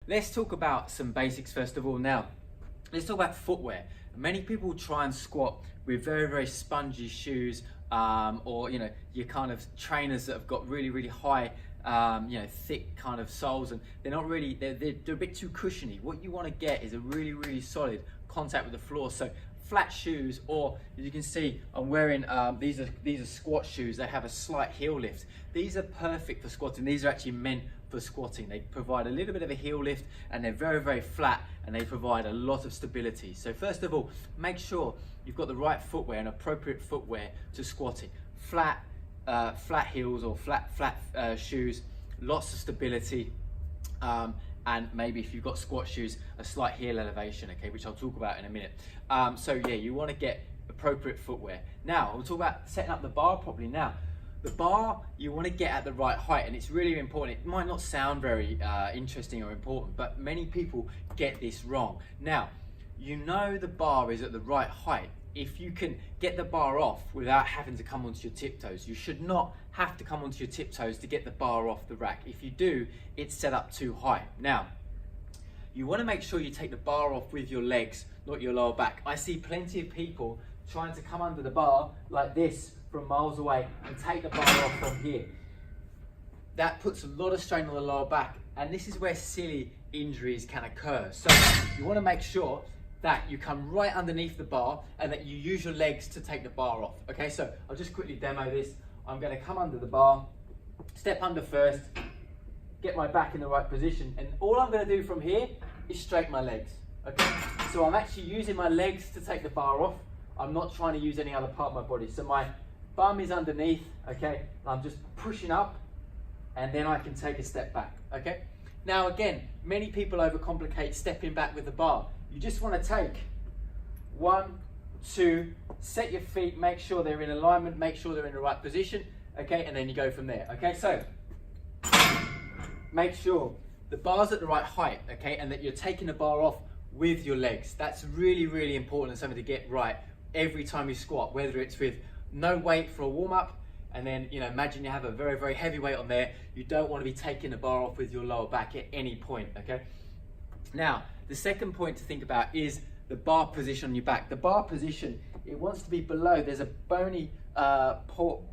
let's talk about some basics first of all. Now, let's talk about footwear. Many people try and squat with very, very spongy shoes, or your kind of trainers that have got really, really high, thick kind of soles, and they're not really, they're a bit too cushiony. What you want to get is a really, really solid contact with the floor. So flat shoes, or as you can see, I'm wearing these are squat shoes. They have a slight heel lift. These are perfect for squatting. These are actually meant for squatting. They provide a little bit of a heel lift, and they're very, very flat, and they provide a lot of stability. So first of all, make sure you've got the right footwear and appropriate footwear to squatting. Flat heels or flat shoes, lots of stability, and maybe if you've got squat shoes, a slight heel elevation, okay, which I'll talk about in a minute. So yeah, you want to get appropriate footwear. Now, we'll talk about setting up the bar properly. Now, the bar, you want to get at the right height, and it's really important. It might not sound very interesting or important, but many people get this wrong. Now, you know the bar is at the right height if you can get the bar off without having to come onto your tiptoes. You should not have to come onto your tiptoes to get the bar off the rack. If you do, it's set up too high. Now, you want to make sure you take the bar off with your legs, not your lower back. I see plenty of people trying to come under the bar like this from miles away and take the bar off from here. That puts a lot of strain on the lower back, and this is where silly injuries can occur. So you want to make sure that you come right underneath the bar and that you use your legs to take the bar off. Okay, so I'll just quickly demo this. I'm going to come under the bar, step under first, get my back in the right position, and all I'm going to do from here is straighten my legs. Okay, so I'm actually using my legs to take the bar off. I'm not trying to use any other part of my body. So my bum is underneath, okay, I'm just pushing up, and then I can take a step back. Okay, now again, many people overcomplicate stepping back with the bar. You just want to take 1, 2, set your feet, make sure they're in alignment, make sure they're in the right position, okay, and then you go from there. Okay, so make sure the bar's at the right height, okay, and that you're taking the bar off with your legs. That's really, really important and something to get right every time you squat, whether it's with no weight for a warm-up, and then imagine you have a very, very heavy weight on there. You don't want to be taking the bar off with your lower back at any point. Okay, now the second point to think about is the bar position on your back. The bar position, it wants to be below. There's a bony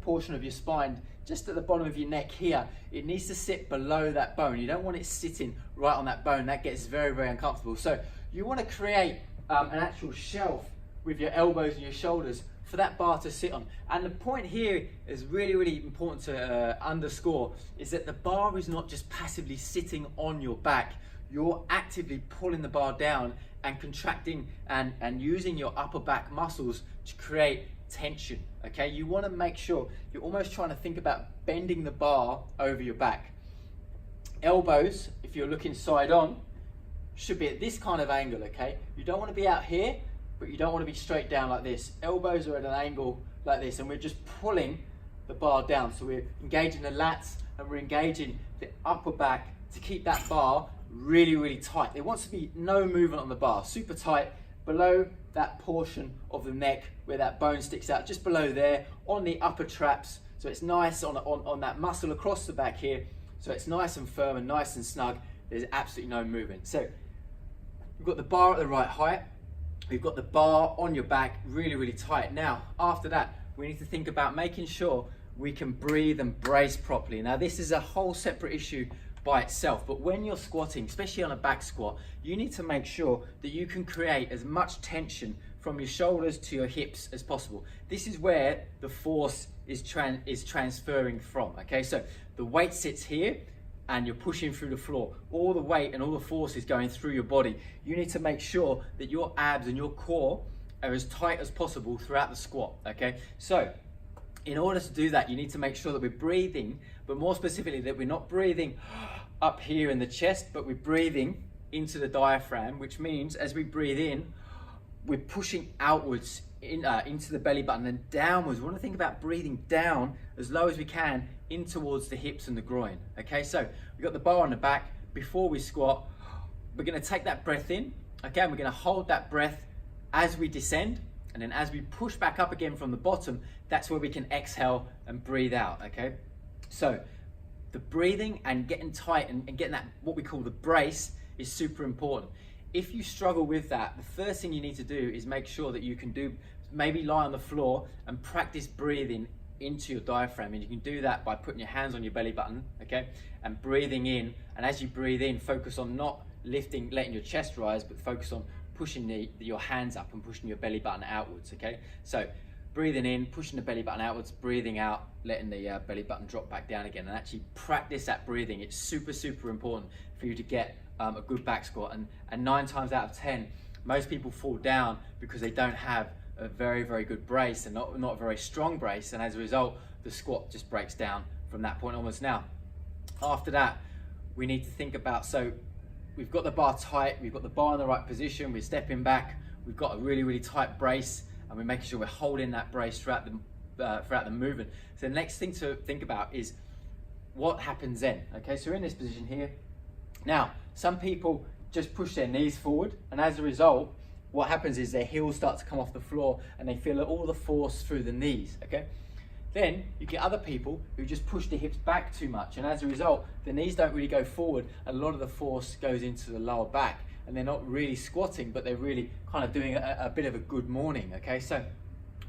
portion of your spine just at the bottom of your neck here. It needs to sit below that bone. You don't want it sitting right on that bone. That gets very, very uncomfortable. So you want to create an actual shelf with your elbows and your shoulders for that bar to sit on. And the point here is really, really important to underscore, is that the bar is not just passively sitting on your back. You're actively pulling the bar down and contracting and using your upper back muscles to create tension. Okay, you want to make sure you're almost trying to think about bending the bar over your back. Elbows, if you're looking side on, should be at this kind of angle. Okay, you don't want to be out here, but you don't want to be straight down like this. Elbows are at an angle like this, and we're just pulling the bar down. So we're engaging the lats and we're engaging the upper back to keep that bar really, really tight. There wants to be no movement on the bar, super tight below that portion of the neck where that bone sticks out, just below there on the upper traps. So it's nice on that muscle across the back here. So it's nice and firm and nice and snug. There's absolutely no movement. So we've got the bar at the right height. We've got the bar on your back really, really tight. Now, after that, we need to think about making sure we can breathe and brace properly. Now, this is a whole separate issue by itself, but when you're squatting, especially on a back squat, you need to make sure that you can create as much tension from your shoulders to your hips as possible. This is where the force is transferring from, okay? So the weight sits here, and you're pushing through the floor. All the weight and all the force is going through your body. You need to make sure that your abs and your core are as tight as possible throughout the squat, okay? So in order to do that, you need to make sure that we're breathing, but more specifically that we're not breathing up here in the chest, but we're breathing into the diaphragm, which means as we breathe in, we're pushing outwards into the belly button and downwards. We want to think about breathing down as low as we can in towards the hips and the groin. Okay, so we've got the bar on the back. Before we squat, we're going to take that breath in. Okay, and we're going to hold that breath as we descend, and then as we push back up again from the bottom, that's where we can exhale and breathe out. Okay, so the breathing and getting tight and getting that, what we call the brace, is super important. If you struggle with that, the first thing you need to do is make sure that you can maybe lie on the floor and practice breathing into your diaphragm. And you can do that by putting your hands on your belly button, okay, and breathing in. And as you breathe in, focus on not letting your chest rise, but focus on pushing your hands up and pushing your belly button outwards, okay? So breathing in, pushing the belly button outwards, breathing out, letting the belly button drop back down again, and actually practice that breathing. It's super, super important for you to get a good back squat. And 9 times out of 10, most people fall down because they don't have a very, very good brace and not a very strong brace, and as a result, the squat just breaks down from that point onwards. Now, after that, we need to think about, so we've got the bar tight, we've got the bar in the right position, we're stepping back, we've got a really, really tight brace, and we're making sure we're holding that brace throughout the movement. So the next thing to think about is what happens then. Okay, so we're in this position here. Now, some people just push their knees forward, and as a result, what happens is their heels start to come off the floor and they feel all the force through the knees, okay? Then you get other people who just push the hips back too much, and as a result, the knees don't really go forward. A lot of the force goes into the lower back, and they're not really squatting, but they're really kind of doing a bit of a good morning, okay? So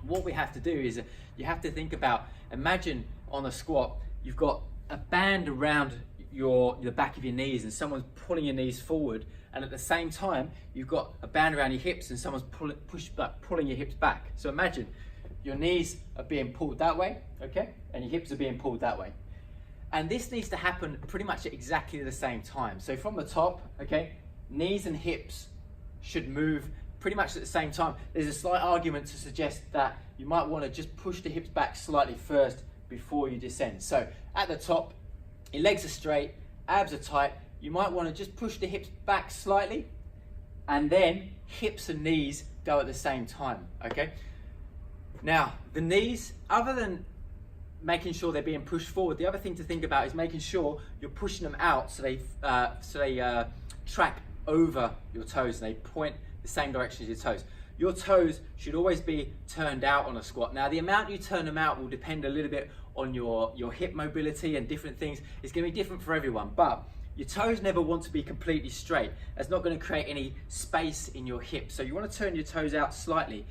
what we have to do is you have to think about, imagine on a squat, you've got a band around the back of your knees and someone's pulling your knees forward, and at the same time, you've got a band around your hips and someone's pulling your hips back. So imagine your knees are being pulled that way, okay? And your hips are being pulled that way. And this needs to happen pretty much at exactly the same time. So from the top, okay, knees and hips should move pretty much at the same time. There's a slight argument to suggest that you might want to just push the hips back slightly first before you descend. So at the top, your legs are straight, abs are tight. You might want to just push the hips back slightly, and then hips and knees go at the same time, okay? Now, the knees, other than making sure they're being pushed forward, the other thing to think about is making sure you're pushing them out so they track over your toes and they point the same direction as your toes. Your toes should always be turned out on a squat. Now, the amount you turn them out will depend a little bit on your hip mobility and different things. It's going to be different for everyone, but your toes never want to be completely straight. That's not going to create any space in your hips. So you want to turn your toes out slightly,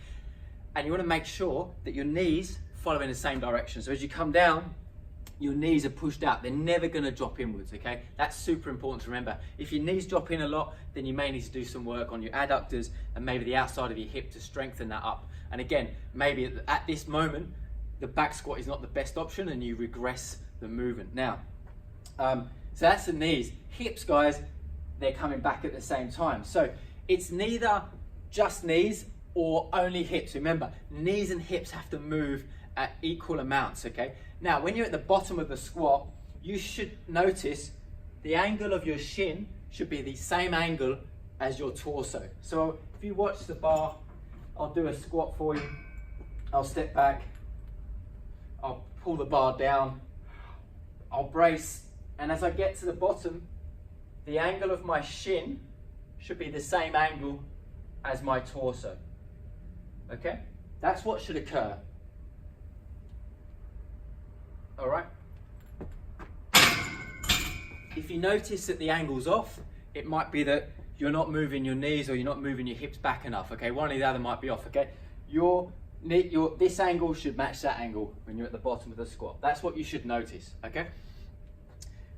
and you want to make sure that your knees follow in the same direction. So as you come down, your knees are pushed out. They're never going to drop inwards, okay? That's super important to remember. If your knees drop in a lot, then you may need to do some work on your adductors and maybe the outside of your hip to strengthen that up. And again, maybe at this moment, the back squat is not the best option and you regress the movement. Now, so that's the knees. Hips, guys, they're coming back at the same time. So it's neither just knees or only hips. Remember, knees and hips have to move at equal amounts, okay? Now, when you're at the bottom of the squat, you should notice the angle of your shin should be the same angle as your torso. So if you watch the bar, I'll do a squat for you. I'll step back, I'll pull the bar down, I'll brace, and as I get to the bottom, the angle of my shin should be the same angle as my torso, okay? That's what should occur. All right. If you notice that the angle's off, it might be that you're not moving your knees or you're not moving your hips back enough, okay? One or the other might be off, okay? This angle should match that angle when you're at the bottom of the squat. That's what you should notice, okay?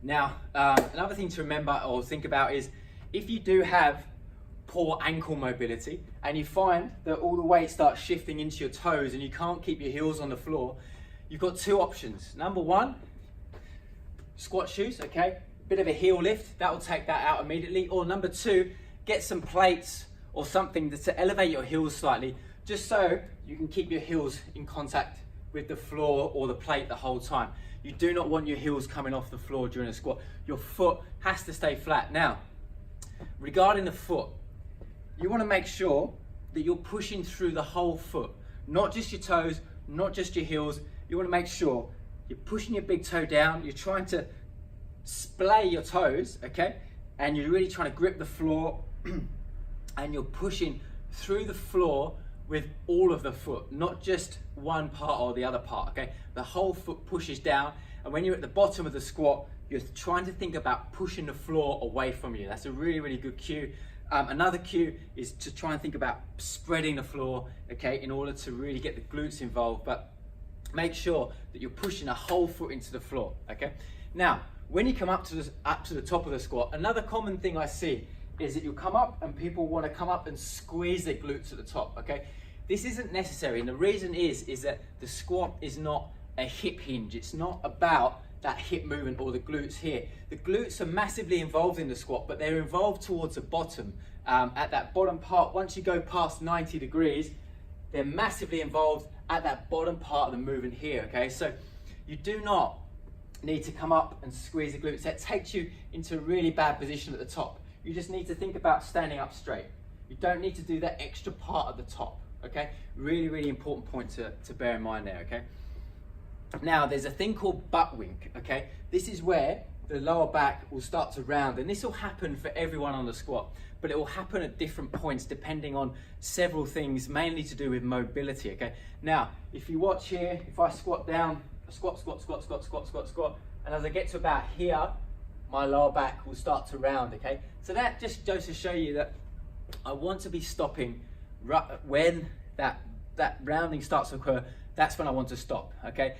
Now, another thing to remember or think about is if you do have poor ankle mobility and you find that all the weight starts shifting into your toes and you can't keep your heels on the floor, you've got two options. Number one, squat shoes, okay? Bit of a heel lift, that will take that out immediately. Or number two, get some plates or something to elevate your heels slightly, just so you can keep your heels in contact with the floor or the plate the whole time. You do not want your heels coming off the floor during a squat. Your foot has to stay flat. Now, regarding the foot, you want to make sure that you're pushing through the whole foot, not just your toes, not just your heels. You want to make sure you're pushing your big toe down, you're trying to splay your toes, okay? And you're really trying to grip the floor and you're pushing through the floor with all of the foot, not just one part or the other part, okay? The whole foot pushes down, and when you're at the bottom of the squat, you're trying to think about pushing the floor away from you. That's a really, really good cue. Another cue is to try and think about spreading the floor, okay, in order to really get the glutes involved, but make sure that you're pushing a whole foot into the floor, okay? Now, when you come up to the top of the squat, another common thing I see is that you come up and people want to come up and squeeze their glutes at the top, okay? This isn't necessary, and the reason is that the squat is not a hip hinge. It's not about that hip movement or the glutes here. The glutes are massively involved in the squat, but they're involved towards the bottom. At that bottom part, once you go past 90 degrees, they're massively involved at that bottom part of the movement here, okay? So you do not need to come up and squeeze the glutes. That takes you into a really bad position at the top. You just need to think about standing up straight. You don't need to do that extra part at the top, okay? Really, really important point to bear in mind there, okay? Now, there's a thing called butt wink, okay? This is where the lower back will start to round, and this will happen for everyone on the squat, but it will happen at different points depending on several things, mainly to do with mobility, okay? Now, if you watch here, if I squat down, squat, and as I get to about here, my lower back will start to round, okay? So that just goes to show you that I want to be stopping when that rounding starts to occur. That's when I want to stop, okay?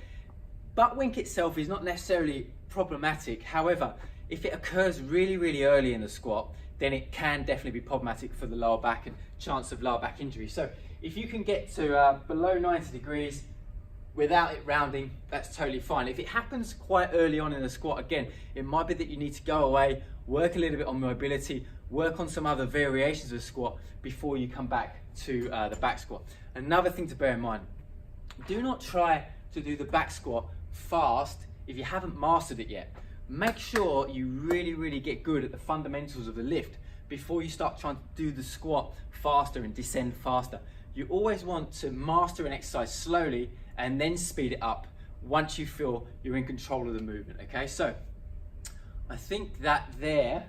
Butt wink itself is not necessarily problematic. However, if it occurs really, really early in the squat, then it can definitely be problematic for the lower back and chance of lower back injury. So if you can get to below 90 degrees without it rounding, that's totally fine. If it happens quite early on in the squat, again, it might be that you need to go away, work a little bit on mobility, work on some other variations of the squat before you come back to the back squat. Another thing to bear in mind, do not try to do the back squat fast if you haven't mastered it yet. Make sure you really, really get good at the fundamentals of the lift before you start trying to do the squat faster and descend faster. You always want to master an exercise slowly and then speed it up once you feel you're in control of the movement, okay? So I think that there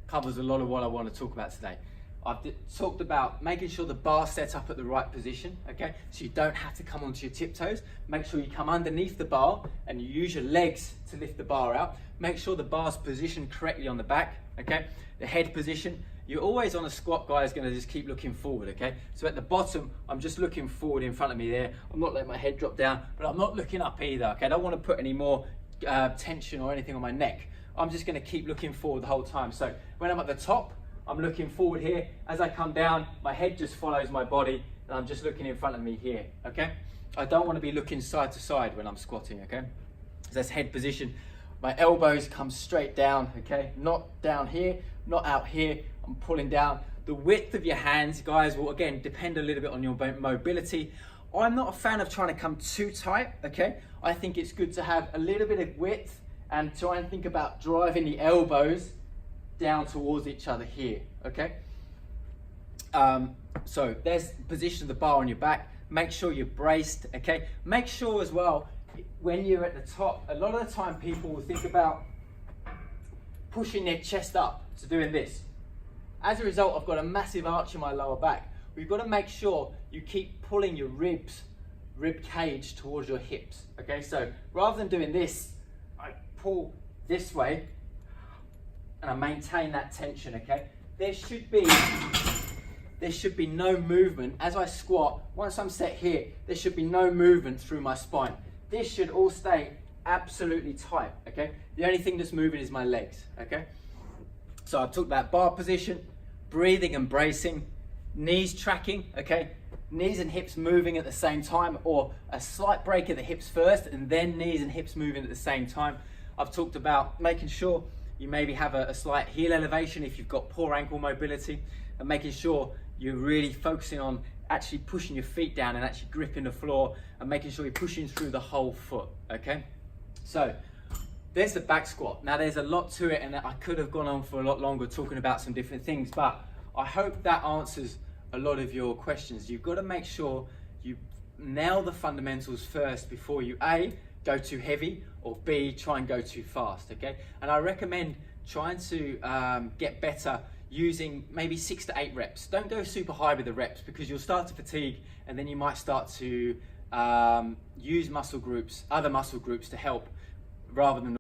covers a lot of what I want to talk about today. I've talked about making sure the bar's set up at the right position, okay? So you don't have to come onto your tiptoes. Make sure you come underneath the bar and you use your legs to lift the bar out. Make sure the bar's positioned correctly on the back, okay? The head position. You're always on a squat, guys, gonna just keep looking forward, okay? So at the bottom, I'm just looking forward in front of me there. I'm not letting my head drop down, but I'm not looking up either, okay? I don't wanna put any more tension or anything on my neck. I'm just gonna keep looking forward the whole time. So when I'm at the top, I'm looking forward here. As I come down, my head just follows my body and I'm just looking in front of me here, okay? I don't want to be looking side to side when I'm squatting, okay? So that's head position. My elbows come straight down, okay? Not down here, not out here. I'm pulling down. The width of your hands, guys, will again depend a little bit on your mobility. I'm not a fan of trying to come too tight, okay? I think it's good to have a little bit of width and try and think about driving the elbows down towards each other here, okay? So there's the position of the bar on your back. Make sure you're braced, okay? Make sure as well, when you're at the top, a lot of the time people will think about pushing their chest up to doing this. As a result, I've got a massive arch in my lower back. We've got to make sure you keep pulling your rib cage towards your hips, okay? So rather than doing this, I pull this way, and I maintain that tension, okay? There should be no movement as I squat. Once I'm set here, there should be no movement through my spine. This should all stay absolutely tight, okay? The only thing that's moving is my legs, okay? So I've talked about bar position, breathing and bracing, knees tracking, okay? Knees and hips moving at the same time, or a slight break at the hips first and then knees and hips moving at the same time. I've talked about making sure you maybe have a slight heel elevation if you've got poor ankle mobility, and making sure you're really focusing on actually pushing your feet down and actually gripping the floor and making sure you're pushing through the whole foot, okay? So there's the back squat. Now there's a lot to it and I could have gone on for a lot longer talking about some different things, but I hope that answers a lot of your questions. You've got to make sure you nail the fundamentals first before you A, go too heavy, or B, try and go too fast, okay? And I recommend trying to get better using maybe 6 to 8 reps. Don't go super high with the reps because you'll start to fatigue, and then you might start to use muscle groups, other muscle groups to help rather than